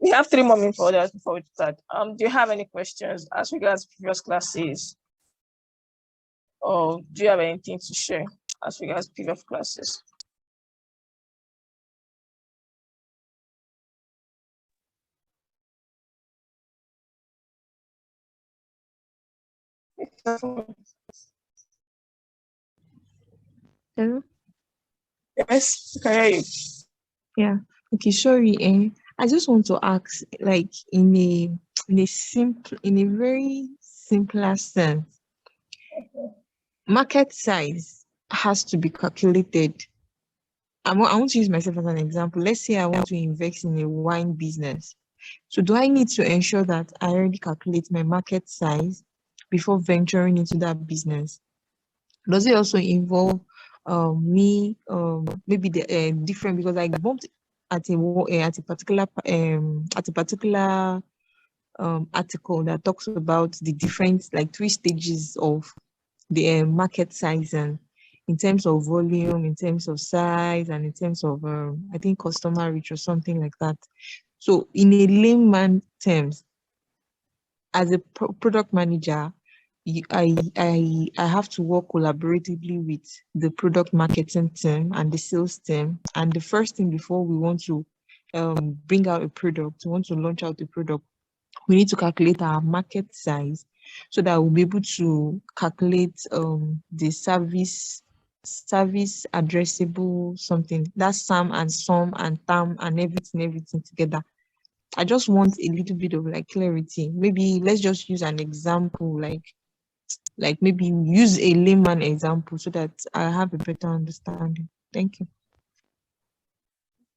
we have 3 more minutes for others before we start. Do you have any questions as regards previous classes? Or do you have anything to share as regards previous classes? Hello? Yes, can hear you. Yeah. Okay, sorry. I just want to ask, like in a very simpler sense, market size has to be calculated. I want to use myself as an example. Let's say I want to invest in a wine business. So do I need to ensure that I already calculate my market size before venturing into that business? Does it also involve me maybe the different, because I bumped at a particular article that talks about the different, like 3 stages of the market size, and in terms of volume, in terms of size, and in terms of I think customer reach or something like that. So in a layman terms, as a product manager, I have to work collaboratively with the product marketing team and the sales team. And the first thing before we want to bring out a product, we want to launch out the product, we need to calculate our market size so that we'll be able to calculate the service addressable something. That's SAM and SOM and TAM and everything together. I just want a little bit of like clarity. Maybe let's just use an example, like maybe use a layman example so that I have a better understanding. Thank you.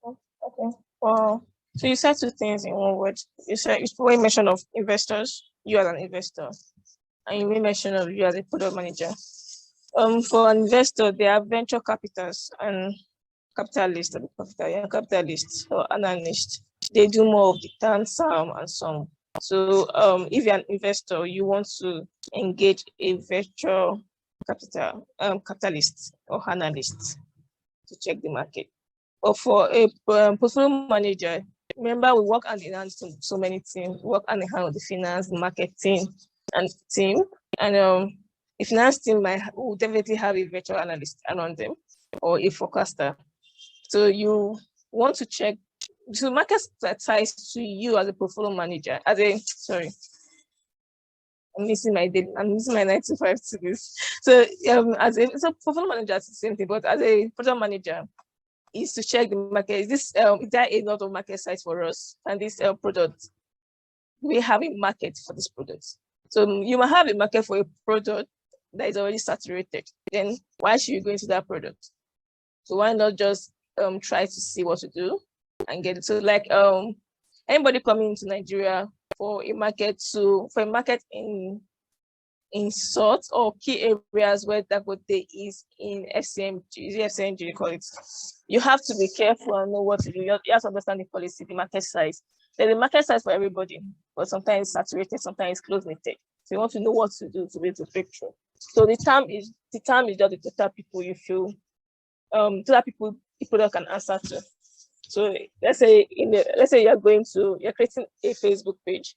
Okay. Well, so you said 2 things in one word. You made mention of investors, you as an investor, and you made mention of you as a product manager. For an investor, they are venture capitalists and capitalists or analysts. They do more of the TAM, SAM, and SOM. So if you're an investor, you want to engage a venture capitalist or analyst to check the market. Or for a portfolio manager, remember we work hand in hand to so many teams. We work hand in hand with the finance, the marketing, and team. And the finance team will definitely have a virtual analyst around them or a forecaster. So you want to check. So market size to you as a portfolio manager, I'm missing my 9 to 5 to this. So as a portfolio manager, it's the same thing, but as a product manager, is to check the market. Is there a lot of market size for us? And this product, we have a market for this product. So you might have a market for a product that is already saturated. Then why should you go into that product? So why not just try to see what to do and get it? So like anybody coming into Nigeria for a market in sort or key areas where Dangote is in FCMG, you call it. You have to be careful and know what to do. You have to understand the policy, the market size. There's a market size for everybody, but sometimes it's saturated, sometimes it's close-knitted. So you want to know what to do to be able to break through. So the term is just the total people you feel, total people that can answer to. So let's say you're creating a Facebook page.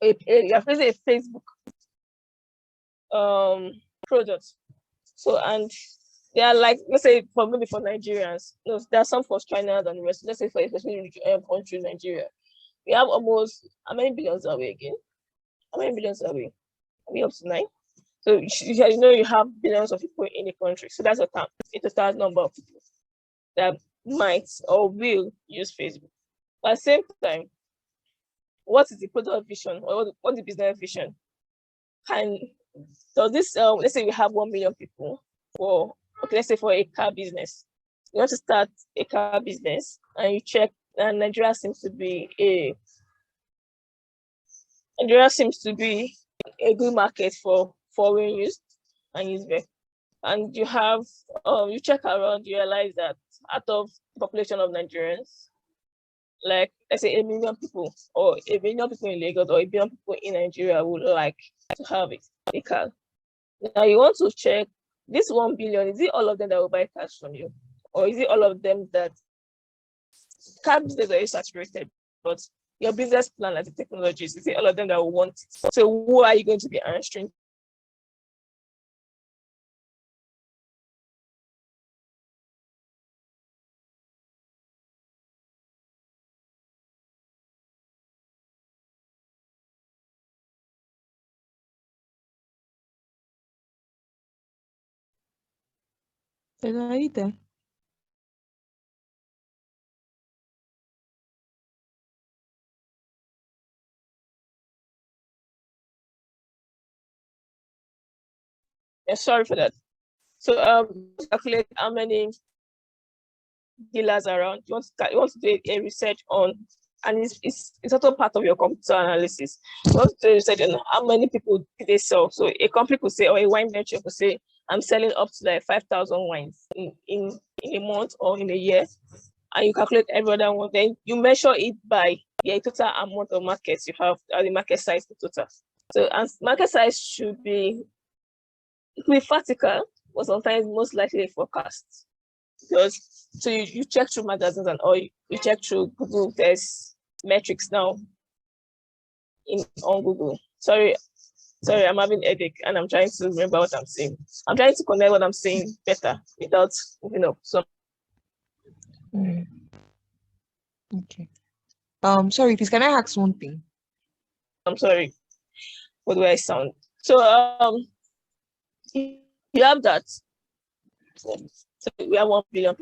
You're creating a Facebook products. So and they are like, let's say for Nigerians, there are some for China and the rest. Let's say for especially country Nigeria, we have almost how many billions are we again? How many billions are we? Are we up to 9? So you have billions of people in the country. So that's it's a total number of people that might or will use Facebook. But at the same time, what is the product vision or what the business vision? So this let's say we have 1 million people let's say for a car business. You want to start a car business and you check, and Nigeria seems to be a good market for foreign use and use vehicle. And you have you check around, you realize that out of the population of Nigerians, like let's say 1 million people or 1 million people in Lagos or 1 billion people in Nigeria would like to have a car. Now you want to check this 1 billion, is it all of them that will buy cars from you? Or is it all of them that car business is saturated, but your business plan and the technologies, is it all of them that will want it? So who are you going to be answering? Are you there? Yeah, sorry for that. So calculate how many dealers around. You want to do a research on, and it's also part of your computer analysis. You want to do research on how many people they sell. So a company could say, or a wine merchant could say, I'm selling up to like 5,000 wines in a month or in a year. And you calculate every other one. Then you measure it by the total amount of markets you have, or the market size in total. So and market size should be vertical, but sometimes most likely forecast. Because so you check through magazines and or you check through Google. There's metrics now on Google. Sorry, I'm having a headache and I'm trying to remember what I'm saying. I'm trying to connect what I'm saying better without moving up. So Okay. Sorry, please, can I ask one thing? I'm sorry. What do I sound? So you have that. So we have 1 billion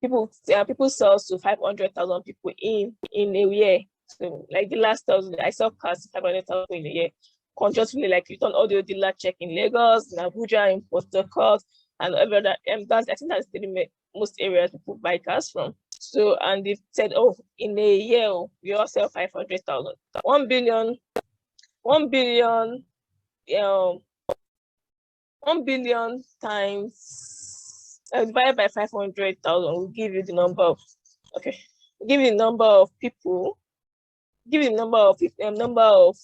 people. People sell to 500,000 people in a year. So like the last 1,000, I saw cars 500,000 in a year. Consciously, like you done audio dealer check in Lagos, in Abuja, in Port Harcourt, and every other. That's I think that's the most areas people buy cars from. So and they said, oh, in a year we all sell 500,000. 1 billion, 1 billion, 1 billion times divided by 500,000 will give you the number of give you the number of people, give you the number of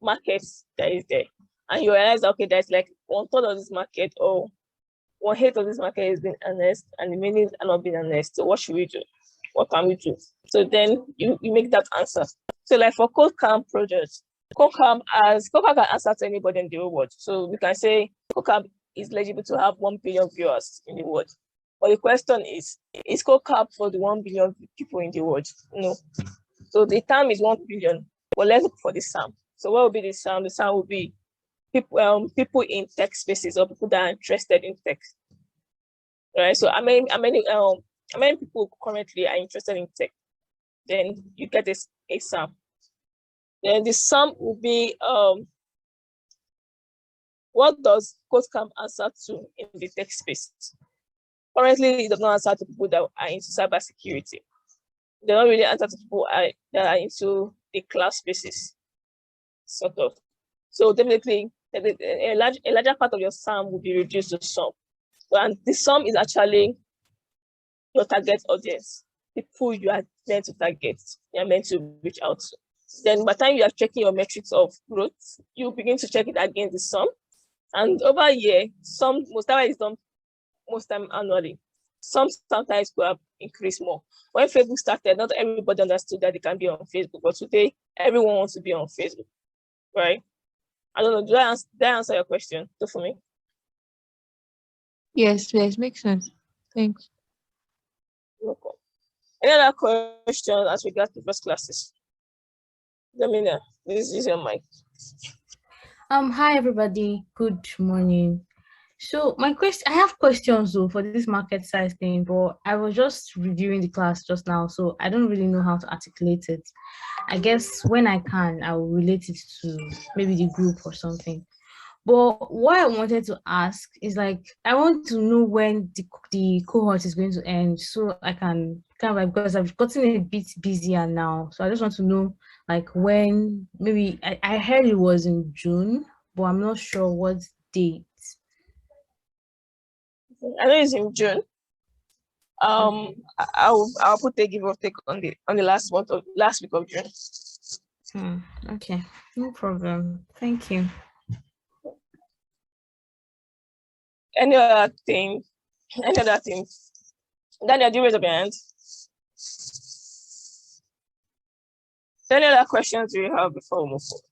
markets that is there, and you realize okay, there's like 1/3 of this market or 1/8 of this market has been harnessed and the remaining are not being harnessed. So what should we do? What can we do? So then you make that answer. So like for KodeCamp projects, KodeCamp can answer to anybody in the whole world. So we can say KodeCamp is eligible to have 1 billion viewers in the world. But the question is KodeCamp for the 1 billion people in the world? No. So the term is 1 billion. But let's look for the SAM. So what will be the SAM? The SAM will be people in tech spaces or people that are interested in tech. Right. So how many people currently are interested in tech? Then you get a SAM. Then the SAM will be what does KodeCamp answer to in the tech space? Currently, it does not answer to people that are into cybersecurity. They don't really answer to people that are into the cloud spaces, sort of. So definitely, a larger part of your SAM will be reduced to SAM. And the SAM is actually your target audience, people you are meant to target, you are meant to reach out to. Then by the time you are checking your metrics of growth, you begin to check it against the SAM. And over a year, most time is done most time annually. Sometimes could have increased more. When Facebook started, not everybody understood that they can be on Facebook, but today everyone wants to be on Facebook, right? I don't know. Did I answer your question? So for me. Yes, makes sense. Thanks. Okay. Any other question as regards to first classes? Domina, this is your mic. Hi everybody. Good morning. So I have questions though for this market size thing, but I was just reviewing the class just now, so I don't really know how to articulate it. I guess when I can, I will relate it to maybe the group or something. But what I wanted to ask is like, I want to know when the cohort is going to end, so I can kind of like, because I've gotten a bit busier now. So I just want to know like when, maybe I heard it was in June, but I'm not sure what date. I know it's in June. I'll put a give or take on the last week of June. Okay, no problem. Thank you. Any other thing? Daniel, do you raise up your hand? So any other questions do you have before we move forward?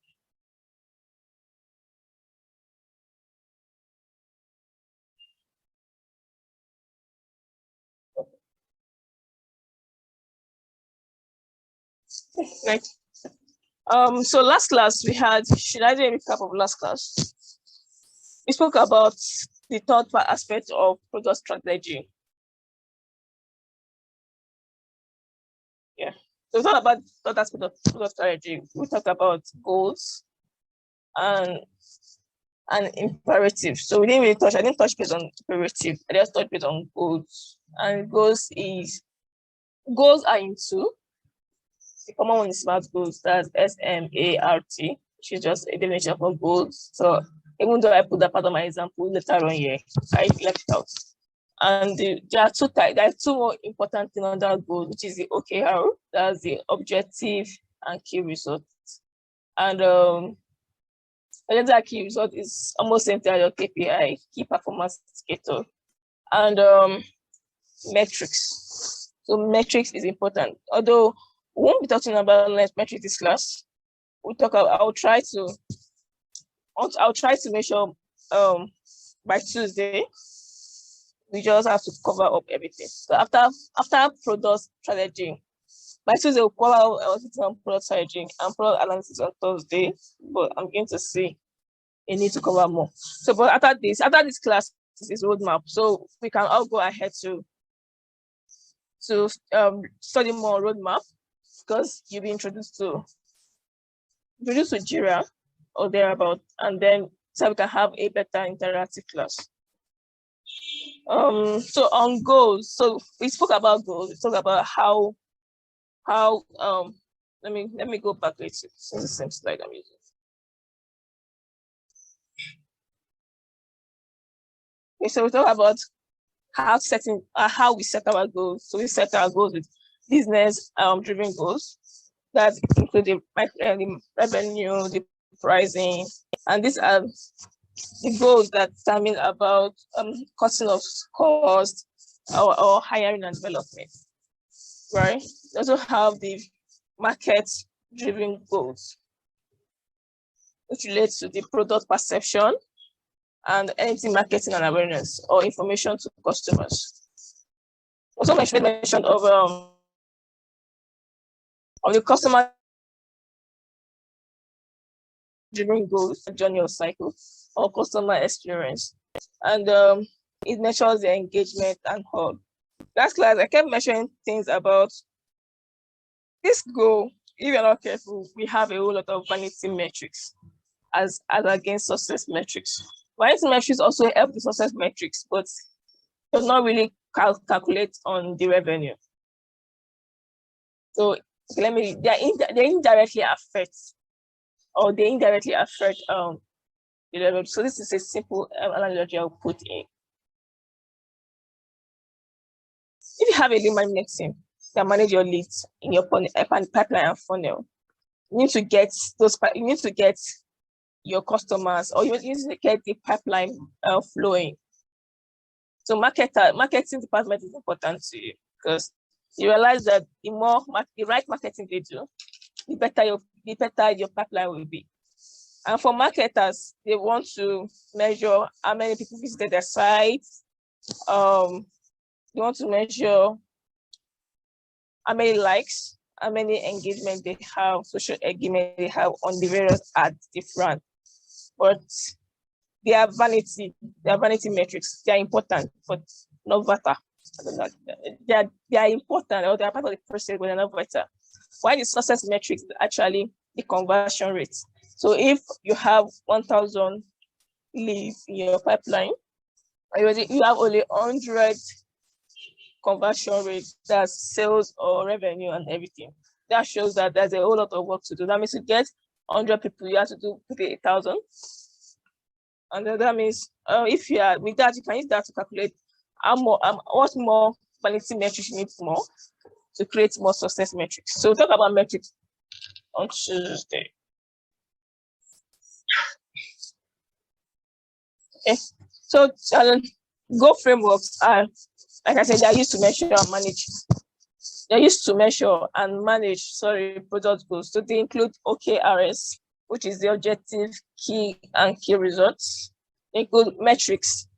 Next. So last class we had, should I do a recap of last class? We spoke about the third aspect of product strategy. Yeah. So we talked about the third aspect of product strategy. We talked about goals and imperatives. So we didn't really touch, I didn't touch based on imperative, I just touched based on goals. And goals are in two. The common one is SMART goals, that's SMART, which is just a definition for goals. So even though I put that part of my example later on here, I left it out. And there are two types. There are two more important things on that goal, which is the OKR, that's the objective and key results. And another key result is almost entirely KPI, key performance indicator, and metrics. So metrics is important. Although we won't be talking about metrics this class. I'll try to measure by Tuesday. We just have to cover up everything. So after product strategy, by Tuesday we'll cover on product strategy and product analysis on Thursday. But I'm going to see you need to cover more. So, but after this class is roadmap. So we can all go ahead to study more roadmap, because you'll be introduced to Jira or thereabout, and then so we can have a better interactive class. So on goals, so we spoke about goals. We talked about how let me go back to it. It's the same slide I'm using. Okay, so we talk about how we set our goals. So we set our goals with business driven goals that include the revenue, the pricing, and these are the goals that determine about cutting of cost or hiring and development, right? We also have the market driven goals, which relates to the product perception and anything marketing and awareness or information to customers. Also mention of the customer driven goals, journey or cycle, or customer experience. And it measures the engagement and hub. Last class, I kept mentioning things about this goal. If you're not careful, we have a whole lot of vanity metrics as against success metrics. Vanity metrics also help the success metrics, but does not really calculate on the revenue. So they indirectly affect the revenue. So this is a simple analogy I'll put in. If you have a lead management team that manage your leads in your pipeline and funnel, you need to get your customers, or you need to get the pipeline flowing. So marketing department is important to you, because you realize that the right marketing they do, the better your pipeline will be. And for marketers, they want to measure how many people visited their site. They want to measure how many likes, how many engagement they have, social engagement they have on the various ads different. But they are vanity metrics. They are important, but not vital. They are important, or they are part of the process, but they're not vital. Why the success metrics actually the conversion rate. So if you have 1,000 leads in your pipeline, you have only 100 conversion rate, that's sales or revenue and everything. That shows that there's a whole lot of work to do. That means to get 100 people, you have to do 8,000. And that means if you are with that, you can use that to calculate what more vanity metrics you need more to create more success metrics. So we'll talk about metrics on Tuesday. Okay, so goal frameworks are, like I said, they are used to measure and manage They're used to measure and manage, product goals. So they include OKRs, which is the objective, key, and key results. They include metrics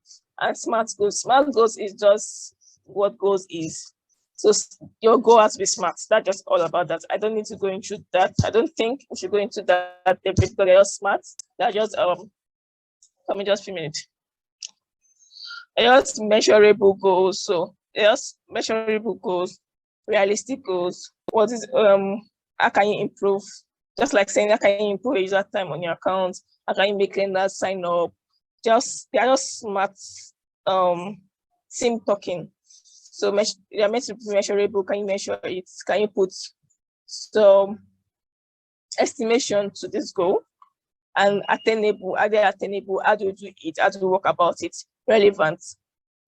and SMART goals. SMART goals is just what goals is. So your goal has to be SMART. That's just all about that. I don't need to go into that. I don't think we should go into that because they're just SMART. They're just let me just a few minutes. They're just measurable goals. So they're just measurable goals, realistic goals. What is how can you improve? Just like saying, how can you improve user time on your account? How can you make lenders sign up? They are just SMART team talking. So they are meant to be measurable. Can you measure it? Can you put some estimation to this goal? And attainable, are they attainable? How do you do it? How do you work about it? Relevant.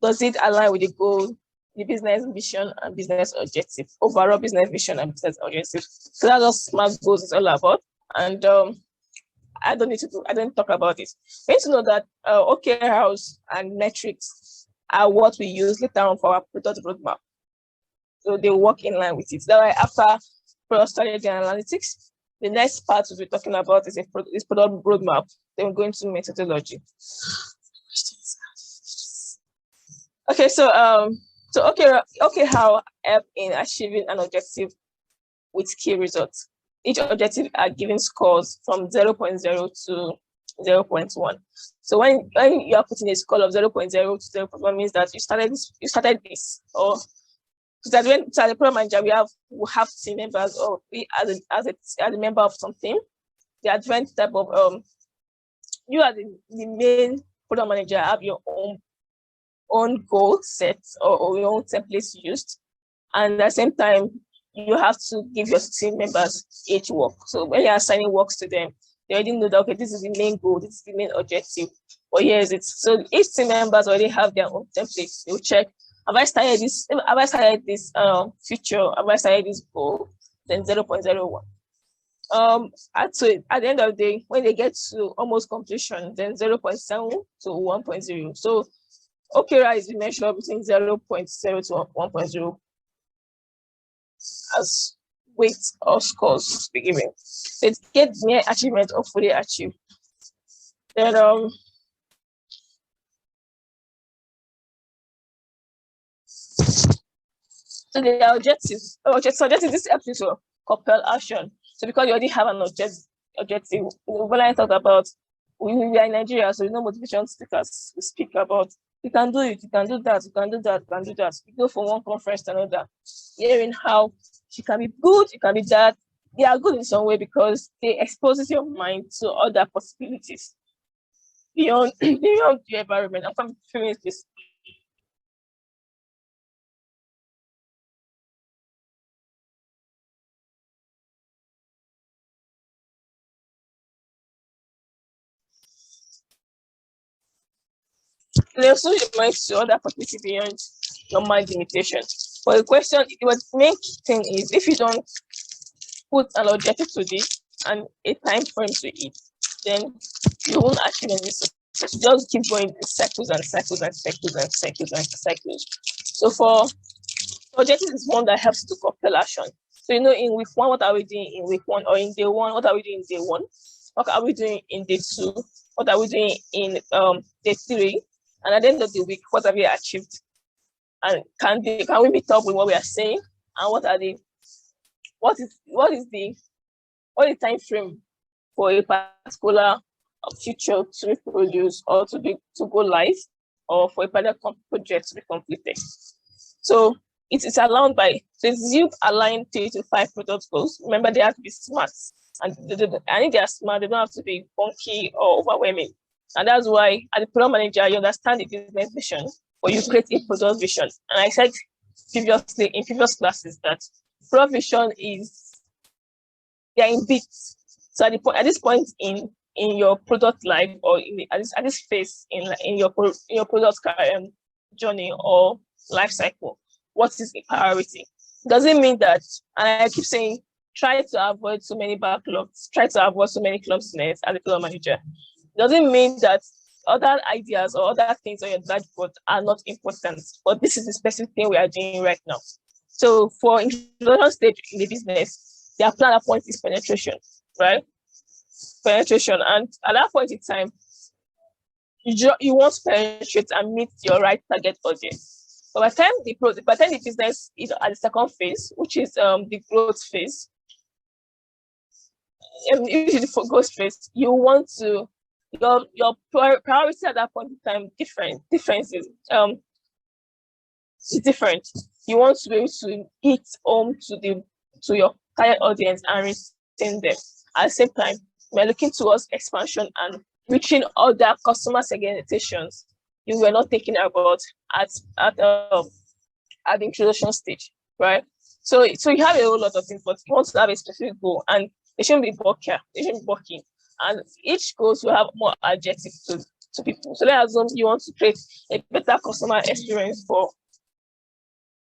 Does it align with the goal, the business vision and business objective? Overall business vision and business objective. So that's what SMART goals is all about. And I don't talk about it. We need to know that OKRs and metrics are what we use later on for our product roadmap. So they work in line with it. That's why after product strategy and analytics, the next part we'll be talking about is product roadmap. Then we're going to methodology. Okay, so how help in achieving an objective with key results. Each objective are given scores from 0.0 to 0.1. So when you are putting a score of 0.0 to 0.1 means that you started this, or that when as a program manager we have team members, or we as a member of something, the advanced type of you are the main program manager, have your own goal set or your own templates used, and at the same time you have to give your team members each work. So when you're assigning works to them, they already know that, okay, this is the main goal, this is the main objective, or here is it. So each team members already have their own templates. They'll check, have I started this feature, have I started this goal, then 0.01. At the end of the day, when they get to almost completion, then 0.7 to 1.0. So OKR is the measure between 0.0 to 1.0 as weight or scores to be given. So it gets near achievement or fully achieved. Then so the objective, this helps you to compel action. So because you already have an objective, when I talk about we are in Nigeria, so motivation speakers we speak about, you can do it, you can do that, you can do that, you can do that. You go from one conference to another, hearing how you can be good, you can be that. They are good in some way because they exposes your mind to other possibilities beyond your environment. I'm from this. They also remind to other possibilities beyond your mind limitation. But the question, the main thing is, if you don't put an objective to this and a time frame to it, then you won't achieve any success. Just keep going in cycles and cycles and cycles and cycles and cycles. So for objective is one that helps to compel action. So in week 1, what are we doing in week 1, or in day 1, what are we doing in day 1? What are we doing in day 2? What are we doing in day 3? And at the end of the week, what have we achieved? And can we meet up with what we are saying? And what is the time frame for a particular feature to be produced or to go live, or for a particular project to be completed? So it's allowed by, so it's you align 3 to 5 product goals. Remember, they have to be smart, and I think they are smart. They don't have to be funky or overwhelming. And that's why, as a product manager, you understand the business vision, but you create a product vision. And I said previously in previous classes that product vision they are in bits. So at this point in your product life, or at this phase in your product journey or life cycle, what is the priority? Doesn't mean that, and I keep saying, try to avoid so many backlogs, try to avoid so many clumsiness as a product manager. Doesn't mean that other ideas or other things on your dashboard are not important, but this is the specific thing we are doing right now. So for introduction stage in the business, their plan at point is penetration, right? Penetration, and at that point in time, you want to penetrate and meet your right target audience. But by the time the business is at the second phase, which is the growth phase, usually for growth phase, you want to your priority at that point in time differences is different. You want to be able to hit home to your target audience and retain them. At the same time, we're looking towards expansion and reaching other customer segmentations you were not thinking about at the introduction stage, right? So you have a whole lot of things, but you want to have a specific goal, and they shouldn't be bulky. They shouldn't be bulky, and each goals will have more adjectives to people. So let's assume you want to create a better customer experience for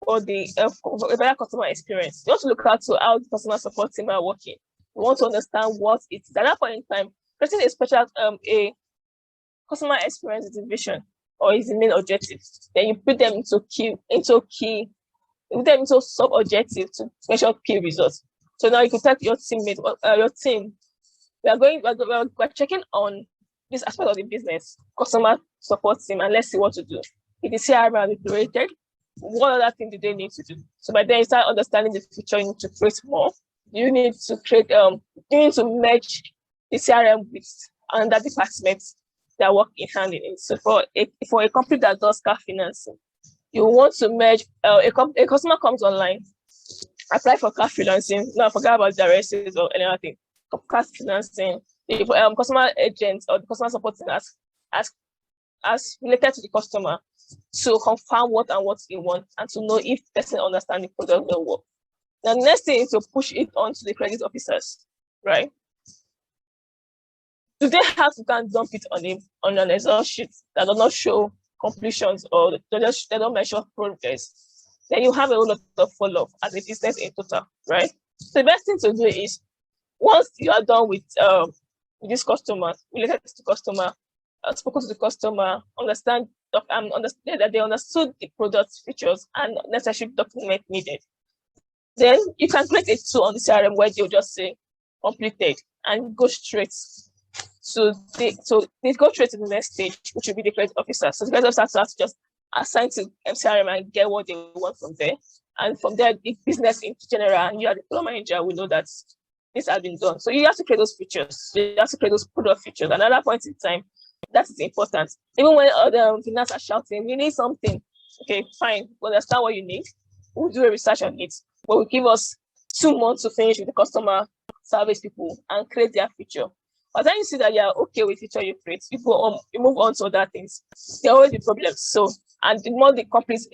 a better customer experience. You want to look at how the customer support team are working. You want to understand what it is. At that point in time, creating a special a customer experience division or is the main objective. Then you put them into sub objective to measure key results. So now you can tell your teammate, your team, we're checking on this aspect of the business, customer support team, and let's see what to do. If the CRM has been created, what other thing do they need to do? So by then you start understanding the feature you need to create more. You need to create you need to merge the CRM with another department that work in hand in it. So for a company that does car financing, you want to merge a customer comes online, apply for car financing. No, forget about direct sales or anything. Car financing, the customer agent or the customer support team as related to the customer to confirm what he wants and to know if the person understands the product will work. Now, the next thing is to push it on to the credit officers, right? Do they have to go and dump it on an Excel sheet that does not show completions or they don't measure progress? Then you have a whole lot of follow-up as a business in total, right? So the best thing to do is once you are done with this customer, related to the customer, spoken to the customer, understand that they understood the product features and necessary document needed. Then you can create a tool on the CRM where they'll just say completed and go straight. So they go straight to the next stage, which will be the credit officer. So the credit officer has to just assign to CRM and get what they want from there. And from there, the business in general, and you are the floor manager, will know that this has been done. So you have to create those features. You have to create those product features. Another point in time, that is important. Even when other finance are shouting, we need something. Okay, fine. We understand what you need. We'll do a research on it. But will give us 2 months to finish with the customer service people and create their feature. But then you see that you're okay with feature you create, you move on to other things. There are always the problems. So, and the more the company's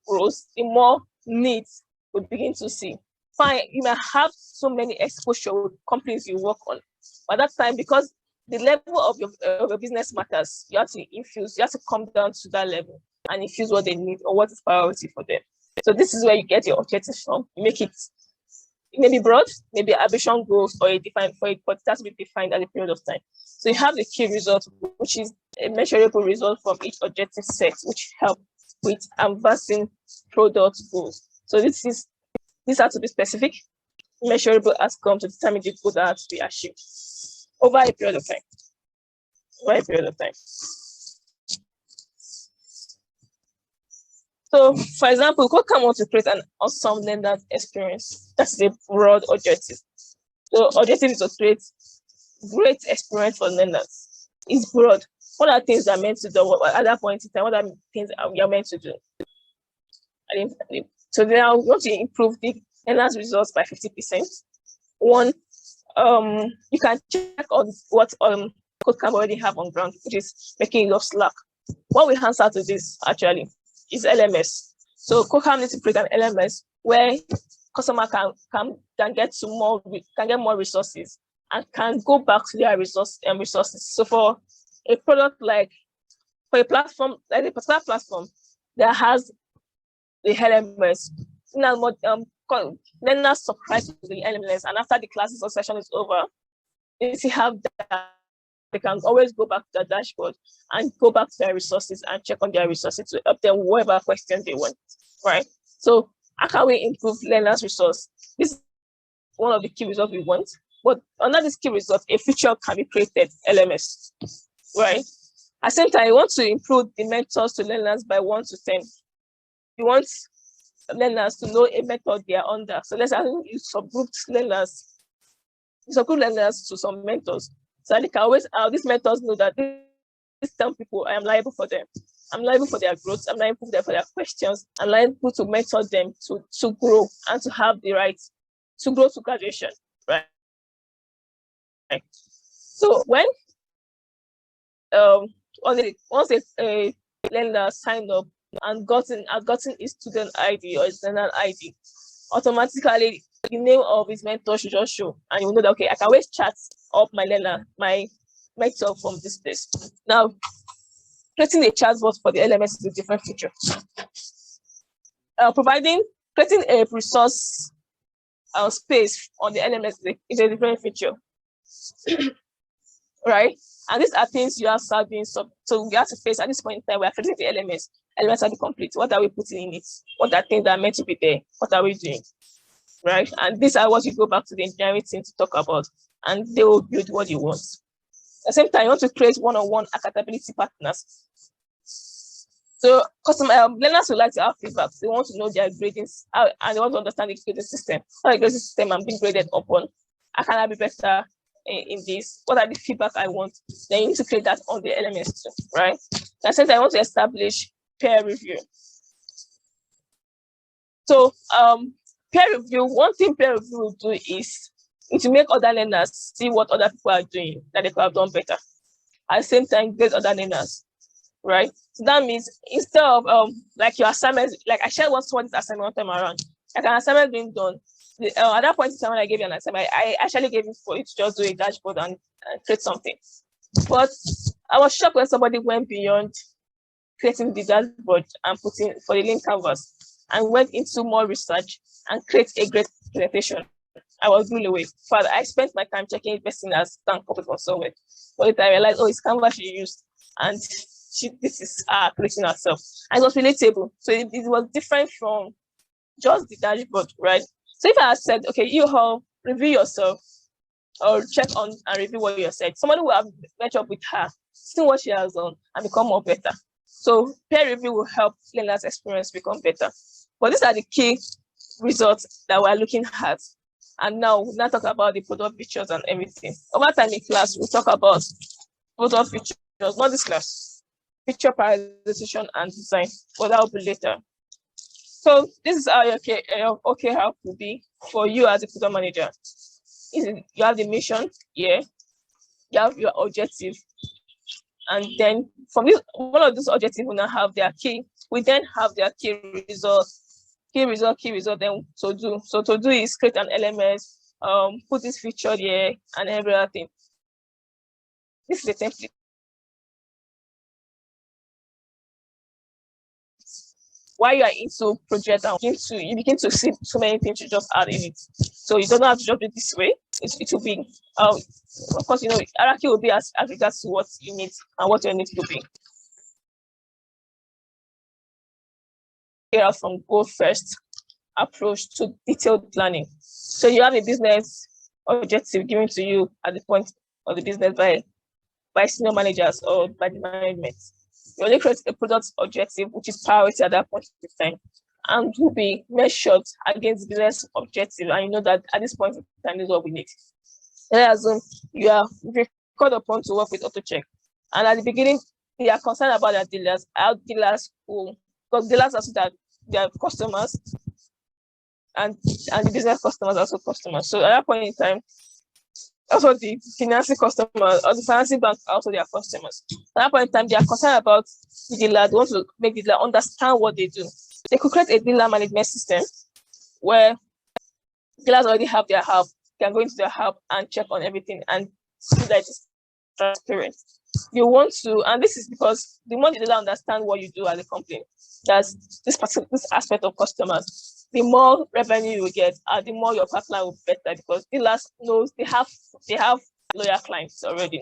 grows, the more needs we begin to see. Fine, you may have so many exposure with companies you work on, but that time, because the level of your business matters, you have to come down to that level and infuse what they need or what is priority for them. So this is where you get your objectives from. You make it maybe broad, maybe ambition goals, or it has to be defined at a period of time. So you have the key result, which is a measurable result from each objective set, which help with advancing product goals. So these have to be specific, measurable outcomes to determine the goal that has to be achieved over a period of time. So, for example, KodeCamp wants to create an awesome learner experience. That's a broad objective. The objective is to create great experience for learners. It's broad. What are things that are meant to do at that point in time? What are things we are meant to do? So now we want to improve the learners' results by 50%. One, you can check on what KodeCamp already have on ground, which is making use of Slack. What we answer to this actually is LMS. So KodeCamp needs to create an LMS where customer can get more resources and can go back to their resources. So for a product for a platform, like a particular platform that has the LMS, then not subscribe to the LMS, and after the classes or session is over, they have that. They can always go back to the dashboard and go back to their resources and check on their resources to help them whatever question they want, right? So how can we improve learners' resource? This is one of the key results we want. But under this key result, a feature can be created, LMS, right? At the same time, you want to improve the mentors to learners by 1 to 10. You want learners to know a method they are under. So let's say you subgroup learners to some mentors. So they can always, these mentors know that these 10 people, I am liable for them. I'm liable for their growth. I'm liable for their questions. I'm liable to mentor them to grow and to have the right to grow to graduation, right? So when once a learner signed up and gotten his student ID or his learner ID, automatically the name of his mentor should just show, and you know that okay, I can always chat up my learner, my mentor from this place. Now, creating a chatbot for the LMS is a different feature. Creating a resource space on the LMS is a different feature. Right? And these are things you have started doing. So we have to face at this point in time, we are creating the LMS. LMS are complete. What are we putting in it? What are things that are meant to be there? What are we doing? Right? And these are what you go back to the engineering team to talk about, and they will build what you want. At the same time, you want to create one-on-one accountability partners. So learners would like to have feedback. They want to know their gradings, and they want to understand the grading system. How the grading system I'm being graded upon. How can I be better in this? What are the feedback I want? Then you need to create that on the LMS too, right? And since I want to establish peer review. So peer review, one thing peer review will do is to make other learners see what other people are doing that they could have done better. At the same time, grade other learners, right? So that means instead of like your assignment, like I shared what this assignment one time around, like an assignment being done. At that point in time when I gave you an assignment, I actually gave you for you to just do a dashboard and create something. But I was shocked when somebody went beyond creating the dashboard and putting for the link canvas and went into more research and create a great presentation. I was blown away. Father, I spent my time checking if person has done copy from somewhere. But I realized, oh, it's canvas she used, and this is creating herself. And it was relatable. So it was different from just the dashboard, right? So if I had said, okay, you all review yourself or check on and review what you said, somebody will have met up with her, see what she has done, and become more better. So peer review will help learners' experience become better. But these are the key results that we're looking at. And now we'll not talk about the product features and everything. Over time in class, we'll talk about product features, not this class, feature prioritization and design, but that will be later. So this is how your KodeCamp will be for you as a product manager. You have the mission, yeah, you have your objective, and then from this, one of these objectives will now have their key. We then have their key results, then to do. So to do is create an LMS, put this feature there and everything. This is a template. While you are into project and you begin to see so many things you just add in it. So you don't have to just do it this way. It will be of course, hierarchy will be as regards to what you need and what you need to be. Here from goal first approach to detailed planning. So you have a business objective given to you at the point of the business by senior managers or by the management. You only create a product objective, which is priority at that point in time, and will be measured against the business objective. And you know that at this point in time, this is what we need. Let's assume you are called upon to work with AutoCheck. And at the beginning, they are concerned about their dealers, because dealers are that their customers and the business customers are also customers. So at that point in time, also the financing customers or the financing bank are also their customers. At that point in time, they are concerned about the dealer. They want to make the dealer understand what they do. They could create a dealer management system where dealers already have their hub. They can go into their hub and check on everything and see that it's transparent. You want to, and this is because the more the dealer understand what you do as a company, that's this aspect of customers, the more revenue you get, and the more your pipeline will be better because dealers knows they have loyal clients already.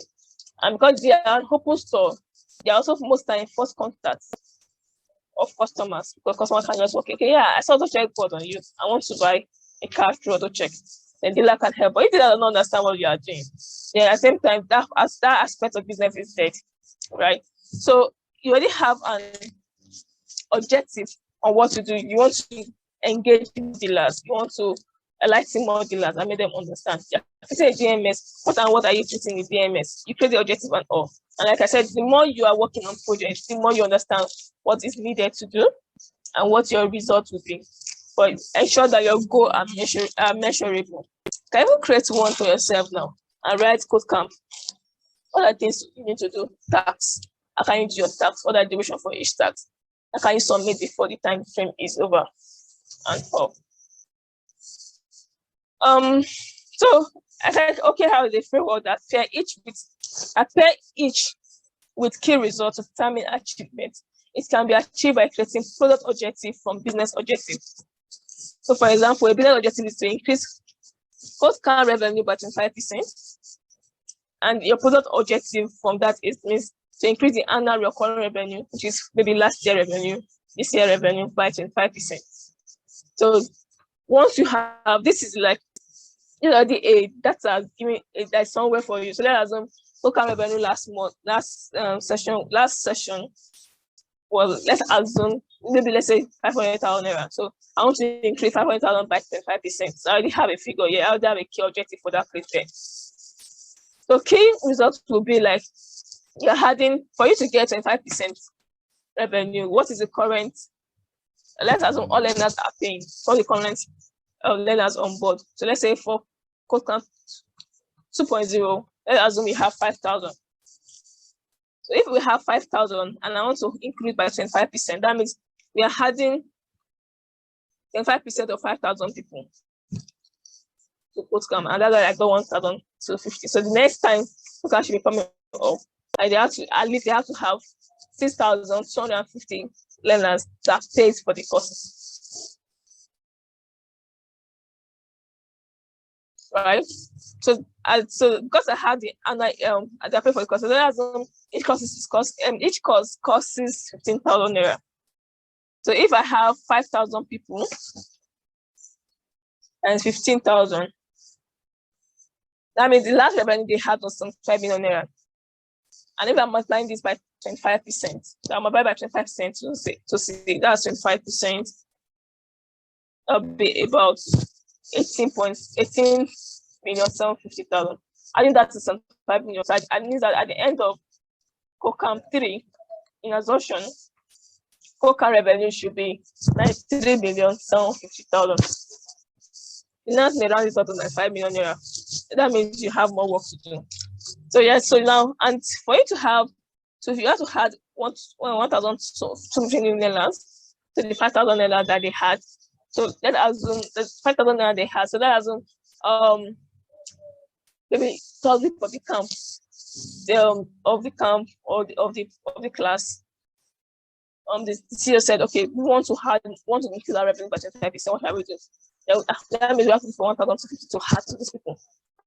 And because they are an open store, they are also most time first contact of customers, because customers can just walk, okay, yeah, I saw the check board on you. I want to buy a car through auto check. Then dealer can help. But if dealer does not understand what you are doing, then at the same time, that aspect of business is dead, right? So you already have an objective on what to do. You want to engage dealers. You want to enlighten more dealers and make them understand. Yeah, if you say DMS, what are you treating with DMS? You create the objective and all. And like I said, the more you are working on projects, the more you understand what is needed to do and what your results will be. But ensure that your goal are measurable. Can you create one for yourself now and write KodeCamp? What are things you need to do? Tax. How can you do your tax? What are the duration for each tax? How can you submit before the time frame is over? And all. So I said, okay, how is the framework that pair each with key results to determine achievement? It can be achieved by creating product objective from business objective. So for example, a business objective is to increase KodeCamp revenue by 25%. And your product objective from that means to increase the annual recurring revenue, which is maybe last year revenue, this year revenue by 25%. So once you have, this is like, you know, the data giving that's somewhere for you. So let's assume KodeCamp revenue last session was, let's assume, maybe let's say 500,000 naira. So I want to increase 500,000 by 25%. So I already have a figure here. I already have a key objective for that created. So key results will be like, you're adding, for you to get 25% revenue, what is the current, let's assume all learners are paying, all the current learners on board. So let's say for KodeCamp 2.0, let's assume we have 5,000. So if we have 5,000 and I want to increase by 25%, that means we are adding 25% of 5,000 people to KodeCamp, and that's like 1,250. So the next time KodeCamp should be coming up, like at least they have to have 6,250 learners that pays for the courses. Right? So because I had the annual I pay for the courses, each course costs 15,000 naira. So if I have 5,000 people and 15,000, that means the last revenue they had was some 5 million naira. And if I'm multiplying this by 25%, so I'm multiplying by 25% to see that's 25%, it'll be about 18,750,000. I think that is some 5 million. So I mean that at the end of KodeCamp 3 in assumption, KodeCamp revenue should be 93,750,000. You now may round it up to 5 million naira. That means you have more work to do. So yes, so now, and for you to have, so if you have to add 1,250 learners to the 5,000 learners that they had. So let's assume the 5,000 learners they had. So let's assume maybe 1,000 for the camp, of the camp or of the class. The CEO said, okay, we want to increase our revenue by 25%. What shall we do? That means we have to for 1,250 to add to these people.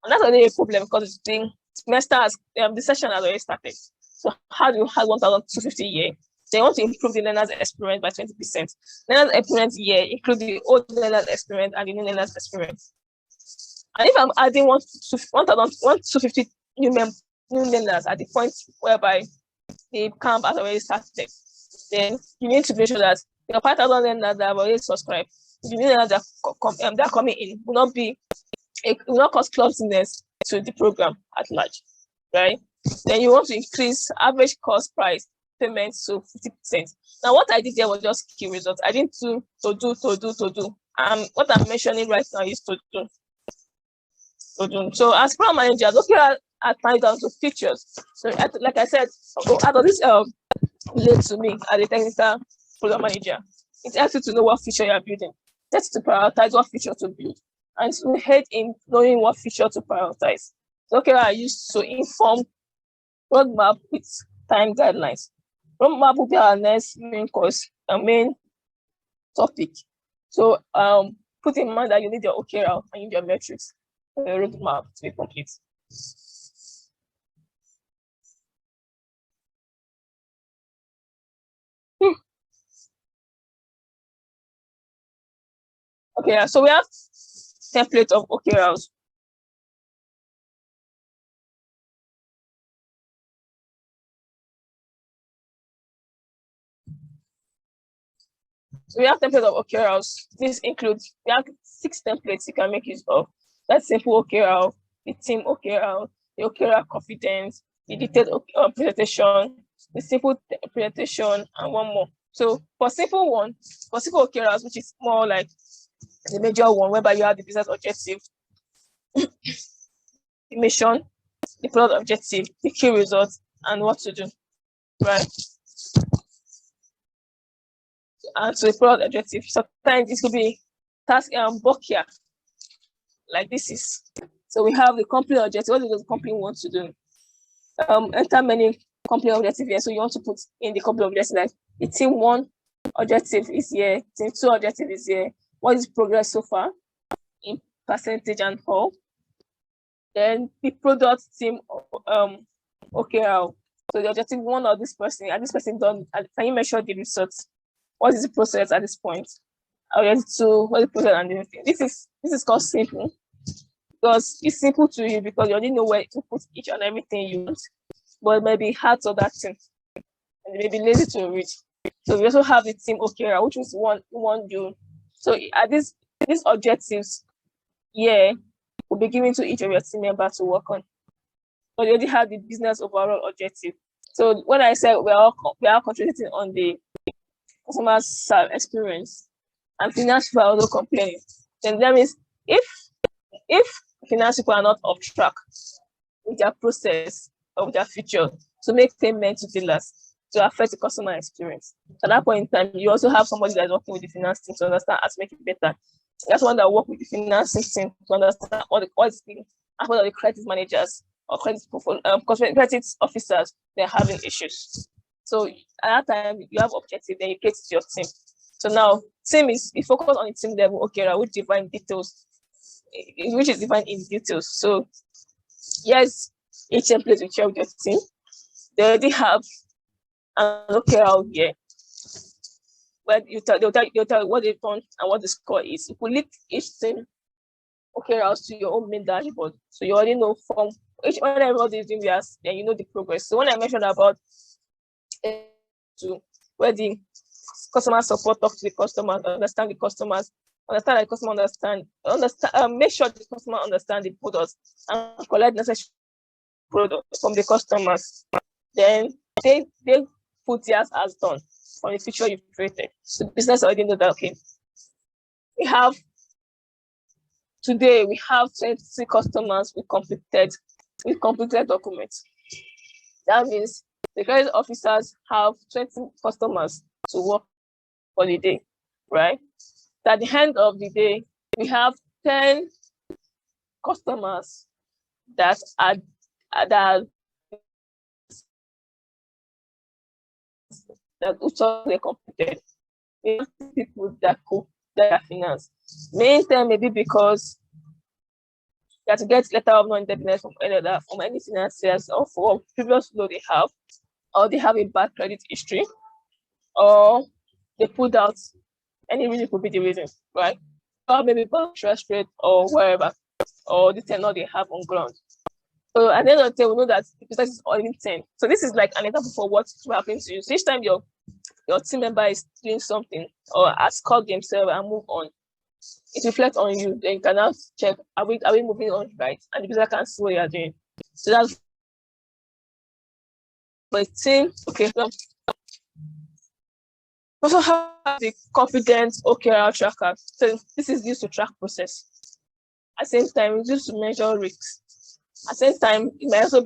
And that's already a problem because it's being semester has the session has already started. So how do you have 1,250 a year? They want to improve the learner's experience by 20%. Learner's experience year include the old learner's experience and the new learner's experience. And if I'm adding 1,250 new learners at the point whereby the camp has already started, then you need to make sure that your 5,000 learners that have already subscribed, the new learners that are coming in will not cause clumsiness to the program at large, right? Then you want to increase average cost price payment to 50%. Now, what I did there was just key results. I didn't do to do. What I'm mentioning right now is to do. So as program manager, okay, I find down to features. So like I said, out of this relate to me as a technical program manager. It asks you to know what feature you are building. That's to prioritize what feature to build. And to head in knowing what feature to prioritize. So okay, I used to inform roadmap with time guidelines. Roadmap will be our next main course, main topic. So put in mind that you need your OKR and you need your metrics for your roadmap to be complete. Okay, so we have template of OKRs. So we have templates of OKRs. This includes, we have 6 templates you can make use of. That's simple OKR, the team OKR, the OKR confidence, the detailed presentation, the simple presentation, and one more. So for simple OKRs, which is more like the major one, whereby you have the business objective, the mission, the product objective, the key results, and what to do, right? And so the product objective, sometimes this could be task bulkier, like this is. So we have the company objective. What does the company want to do? Enter many company objectives here. So you want to put in the company objective, like the team 1 objective is here, team 2 objective is here. What is progress so far in percentage and whole? Then the product team OKR. So the objective 1 of this person, and this person done, can you measure the results? What is the process at this point? Objective 2, what is the process and everything? This is called simple, because it's simple to you because you already know where to put each and everything you want, but it may be hard to that thing, and it may be lazy to read. So we also have the team OKR, which is one you. So at these objectives, will be given to each of your team members to work on. But you already have the business overall objective. So when I say we are contributing on the customer's experience, and finance people are also complaining, then that means if finance people are not off track with their process or with their future to make payment to dealers to affect the customer experience, at that point in time, you also have somebody that is working with the finance team to understand how to make it better. That's one that work with the finance team to understand what is the aspect of the credit managers or credit officers, they're having issues. So at that time, you have objective, then you create it to your team. So now, team is focused on the team level, okay, which define details, which is defined in details. So yes, each template will share with your team. They already have an OKR here, but they'll tell you what they've done and what the score is. You could link each team OKRs to your own main dashboard, so you already know from when everybody is doing theirs, then you know the progress. So when I mentioned about where the customer support talk to the customers, understand the customers, understand that the customer understand, make sure the customer understand the products and collect necessary products from the customers. Then they put theirs as done on the feature you've created. So the business already know that, okay, today we have 20 customers with completed documents. That means the credit officers have 20 customers to work for the day, right? At the end of the day, we have 10 customers that they completed. We have people that are finance. Main time maybe because you have to get letter of non-indebtedness from any financiers or for previous loan they have, or they have a bad credit history, or they pulled out. Any reason could be the reason, right? Or maybe bad interest rate or wherever, or the tenor they have on ground. So at the end of the day, we know that the business is all in 10. So this is like an example for what will happen to you. So each time your team member is doing something or has called themselves and move on, it reflects on you. Then you can now check, are we moving on right? And the business can see what you are doing. So that's my team. Okay. So also have the confidence OKR tracker. So this is used to track process. At the same time, it's used to measure risks. At the same time, it might also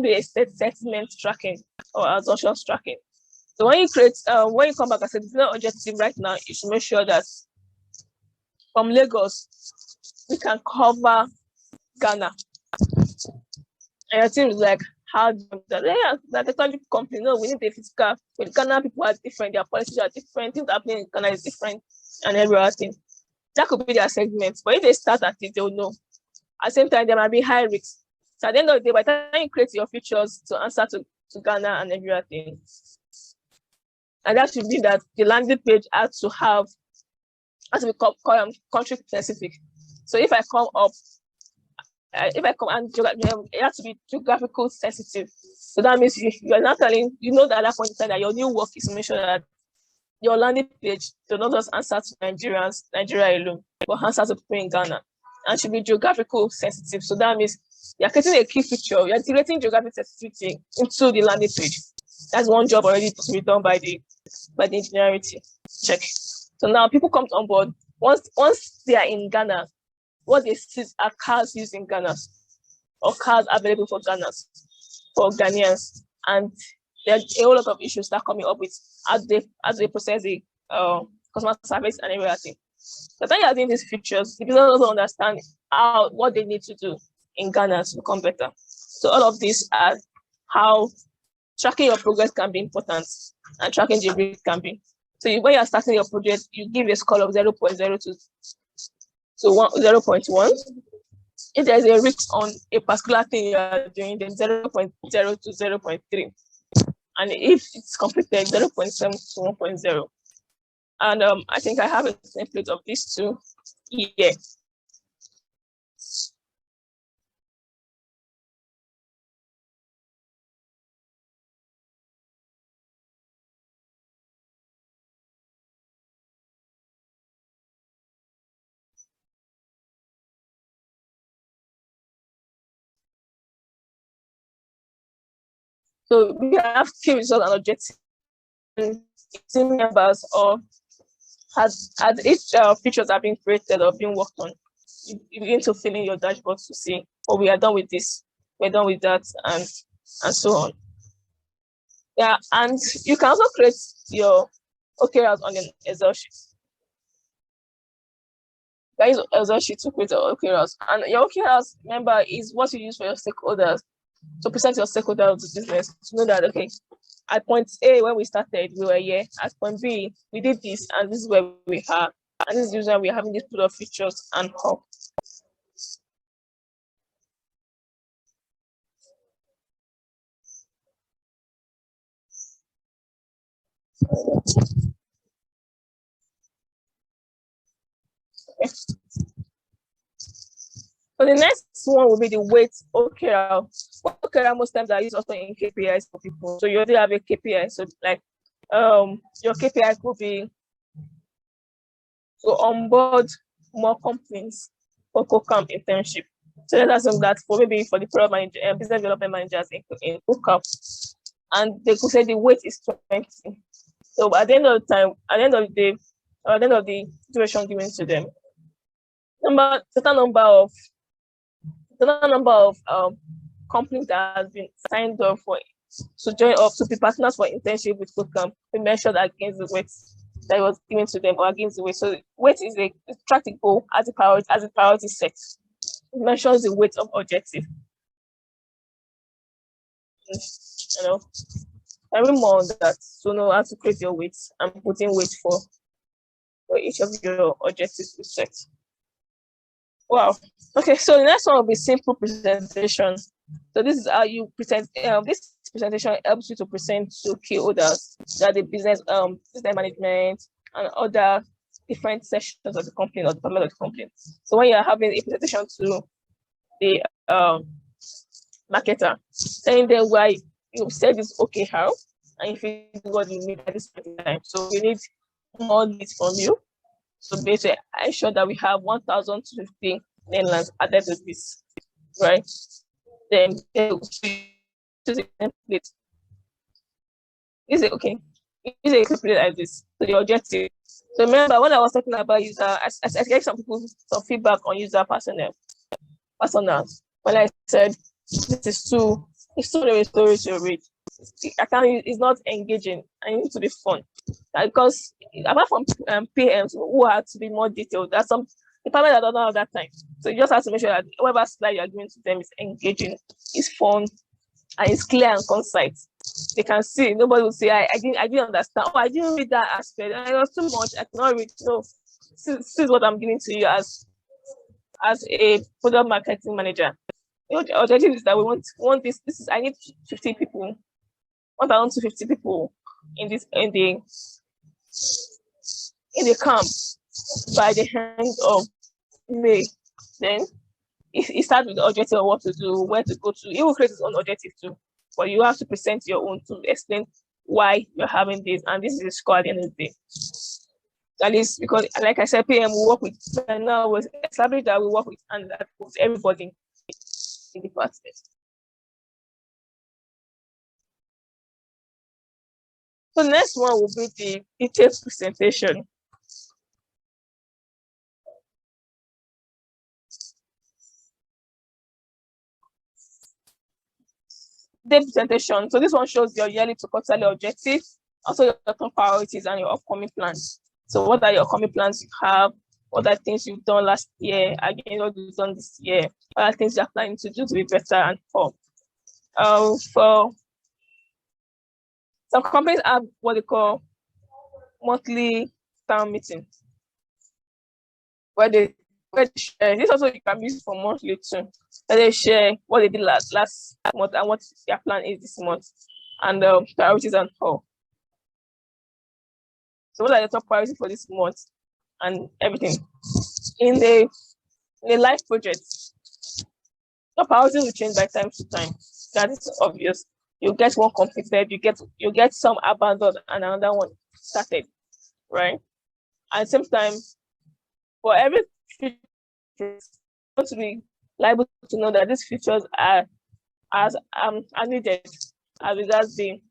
be a sentiment tracking or assumptions tracking. So when you come back as a business objective right now, you should make sure that from Lagos, we can cover Ghana. And your team is like, how do that the country company? No, we need a physical. With Ghana, people are different, their policies are different, things happening in Ghana is different, and everything. That could be their segment. But if they start at it, they'll know. At the same time, there might be high risks. So at the end of the day, by the time you create your features to answer to Ghana and everything, and that should be that the landing page has to have has to be country specific. So if I come up, and it has to be geographical sensitive. So that means you're not telling, that at that point in time that your new work is to make sure that your landing page does not just answer to Nigeria alone, but answer to people in Ghana, and should be geographical sensitive. So that means you're creating a key feature, you're integrating geographic sensitivity into the landing page. That's one job already to be done by the engineering team. Check. So now people come on board. Once they are in Ghana, what they see are cars used in Ghana, or cars available for Ghanaians, and there are a whole lot of issues that coming up with as they process the customer service and everything. So then you are doing these features, the business also understand what they need to do in Ghana to become better. So all of these are how tracking your progress can be important, and tracking the risk can be. So when you are starting your project, you give a score of 0.02 to 0.1. If there's a risk on a particular thing you are doing, then 0.0 to 0.3. And if it's completed, 0.7 to 1.0. And I think I have a template of these two here. So we have key results and objectives. Team members, or as each features are being created or being worked on, you begin to fill in your dashboard to see, oh, we are done with this, we're done with that, and so on. Yeah, and you can also create your OKRs on an Excel sheet. That is Excel sheet to create your OKRs, and your OKRs, remember, is what you use for your stakeholders to present your stakeholders of the business to know that, okay, at point A, when we started, we were here. At point B, we did this, and this is where we are. And this is why we're having these product features and how. Okay. So the next one will be the weight OKR. OKR most times are used also in KPIs for people. So you already have a KPI. So like your KPI could be to onboard more companies for KodeCamp internship. So let's assume that for maybe for the product manager and business development managers in KodeCamp, and they could say the weight is 20. So at the end of the time, at the end of the day, or at the end of the duration given to them, certain number of companies that have been signed up to join up to be partners for internship with KodeCamp, we measured against the weight that was given to them, or against the weight. So weight is a tracked goal as a priority set. It measures the weight of objective. Every more on that, so know how to create your weights and put in weight for each of your objectives you set. Wow. Okay, so the next one will be simple presentation. So this is how you present. This presentation helps you to present to key holders, that the business management and other different sections of the company or department of the company. So when you are having a presentation to the marketer, telling them why you said it's okay how, and if you do what you need at this point in time. So we need more leads from you. So basically, I ensure that we have 1,250 namelands added to this, right? Then choose a template. Is it okay? Use a template like this. So the objective. So remember when I was talking about user, I gave some feedback on user personas. When I said it's too many stories to read. It's not engaging. I need to be fun. Because apart from PMs who have to be more detailed, there's some departments that don't have that time. So you just have to make sure that whatever slide you're giving to them is engaging, is fun, and it's clear and concise. They can see. Nobody will say, I didn't understand. Oh, I didn't read that aspect. It was too much. I cannot read. No, this is what I'm giving to you as a product marketing manager. The objective is that we want this. I need 50 people. 1,250 people in the camp. by the end of May. Then it starts with the objective of what to do, where to go to. It will create its own objective too, but you have to present your own to explain why you're having this, and this is the score at the end of the day. That is because, like I said, PM will work with, now was established that we work with, and that with everybody in the department. So the next one will be the detailed presentation. The presentation. So this one shows your yearly to quarterly objectives, also your top priorities and your upcoming plans. So what are your upcoming plans you have? What are things you've done last year? Again, what you've done this year? What are things you're planning to do to be better and for some companies have what they call monthly town meeting, where they share. This also you can use for monthly too. Where they share what they did last month and what their plan is this month, and priorities and all. So what are the top priorities for this month and everything? In the life project, your priorities will change by time to time. That is obvious. You get one completed, you get some abandoned and another one started, right? At the same time, for every feature, you want to be liable to know that these features are needed as regards the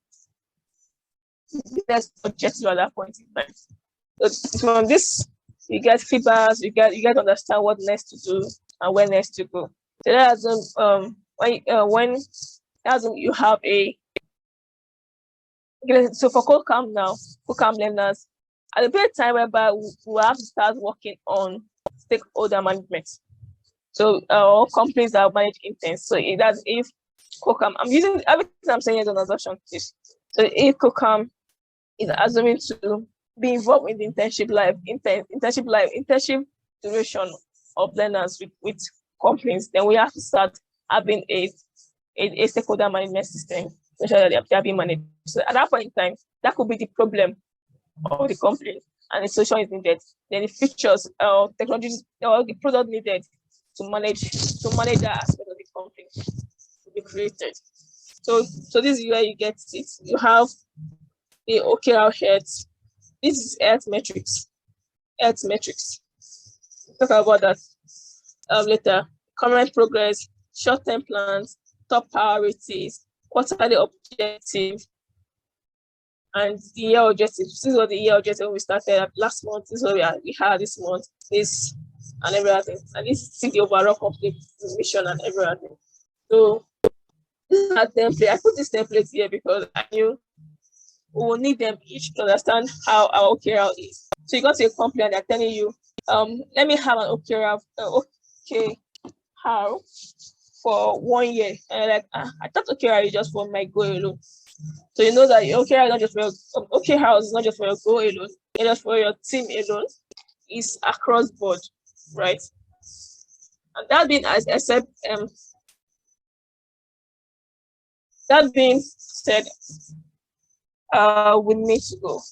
business objective at that point in time. So from this, you get feedback, you get to understand what next to do and where next to go. So that's when you have a, so for KodeCamp now, KodeCamp learners, at the period of time whereby we have to start working on stakeholder management. So all companies that manage interns. So that's if KodeCamp, I'm using everything I'm saying as an assumption. So if KodeCamp is assuming to be involved in the internship duration of learners with companies, then we have to start having a stakeholder management system to ensure that they are being managed. So at that point in time, that could be the problem of the company, and the solution is needed. Then the features, technologies, or the product needed to manage that aspect of the company to be created. So this is where you get it. You have the OKR heads. This is health metrics. We'll talk about that later. Current progress, short-term plans, top priorities, quarterly objectives, and the year objectives. This is what the year objective we started last month. This is what we had this month. This and everything. And this is the overall complete mission and everything. So this is a template. I put this template here because I knew we will need them each to understand how our OKR is. So you go to a company and they're telling you, let me have an OKR, how for 1 year. And like, I thought OKR is just for my goal alone. So you know that your OKR is not just for your OKR is not just for your goal alone, it's just for your team alone. It's across board, right? And that being that being said, we need to go.